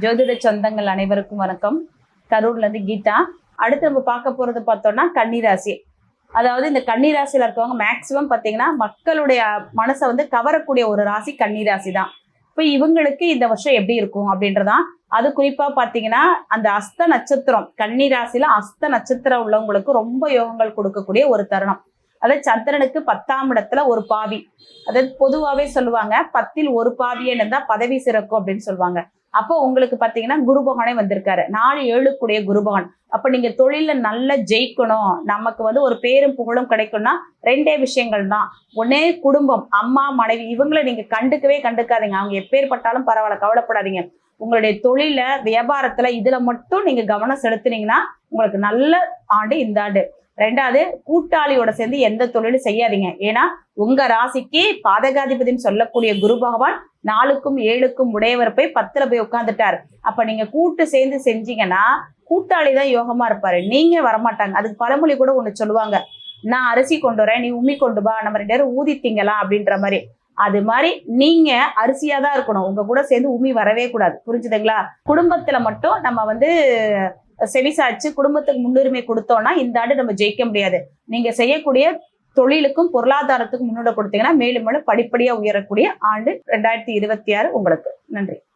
ஜோதிட சொந்தங்கள் அனைவருக்கும் வணக்கம். கரூர்ல இருந்து கீதா. அடுத்து நம்ம பார்க்க போறது பார்த்தோம்னா கன்னிராசி. அதாவது இந்த கன்னிராசியில இருக்கவங்க மேக்சிமம் பார்த்தீங்கன்னா மக்களுடைய மனசை வந்து கவரக்கூடிய ஒரு ராசி கன்னிராசி தான். இப்போ இவங்களுக்கு இந்த வருஷம் எப்படி இருக்கும் அப்படின்றதான். அது குறிப்பா பார்த்தீங்கன்னா அந்த அஸ்த நட்சத்திரம், கன்னிராசியில அஸ்த நட்சத்திரம் உள்ளவங்களுக்கு ரொம்ப யோகங்கள் கொடுக்கக்கூடிய ஒரு தருணம். அதாவது சந்திரனுக்கு 10ஆம் இடத்துல ஒரு பாவி. அதாவது பொதுவாகவே சொல்லுவாங்க 10ல் ஒரு பாவியே இருந்தா பதவி சிறக்கும் அப்படின்னு சொல்லுவாங்க. அப்போ உங்களுக்கு பார்த்தீங்கன்னா குரு பகவானே வந்திருக்காரு. 4-7 குருபகவான். அப்போ நீங்க தொழில நல்லா ஜெயிக்கணும், நமக்கு வந்து ஒரு பேரும் புகழும் கிடைக்கும்னா 2 விஷயங்கள் தான். ஒன்னே குடும்பம், அம்மா மனைவி, இவங்களை நீங்க கண்டுக்காதீங்க. அவங்க எப்பேற்பட்டாலும் பரவாயில்ல, கவலைப்படாதீங்க. உங்களுடைய தொழில வியாபாரத்துல இதுல மட்டும் நீங்க கவனம் செலுத்தினீங்கன்னா உங்களுக்கு நல்ல ஆண்டு இந்த ஆண்டு. 2வது, கூட்டாளியோட சேர்ந்து எந்த தொழிலும் செய்யாதீங்க. ஏன்னா உங்க ராசிக்கு பாதகாதிபதினு சொல்லக்கூடிய குரு பகவான் 4க்கும் 7க்கும் உடையவர் போய் 10ல போய் உட்காந்துட்டாரு. அப்ப நீங்க கூட்டு சேர்ந்து செஞ்சீங்கன்னா கூட்டாளி தான் யோகமா இருப்பாரு, நீங்க வரமாட்டாங்க. அதுக்கு பழமொழி கூட ஒண்ணு சொல்லுவாங்க, நான் அரிசி கொண்டு வரேன், நீ உம்மி கொண்டு வா, நம்ம 2 பேரும் ஊதி திங்கலாம் அப்படின்ற மாதிரி. அது மாதிரி நீங்க அரிசியா தான் இருக்கணும், உங்க கூட சேர்ந்து உம்மி வரவே கூடாது. புரிஞ்சுதுங்களா? குடும்பத்துல மட்டும் நம்ம வந்து செவிசாச்சு குடும்பத்துக்கு முன்னுரிமை கொடுத்தோம்னா இந்த ஆண்டு நம்ம ஜெயிக்க முடியாது. நீங்க செய்யக்கூடிய தொழிலுக்கும் பொருளாதாரத்துக்கும் முன்னுரிமை கொடுத்தீங்கன்னா மேலும் மேலும் படிப்படியா உயரக்கூடிய ஆண்டு 2026 உங்களுக்கு. நன்றி.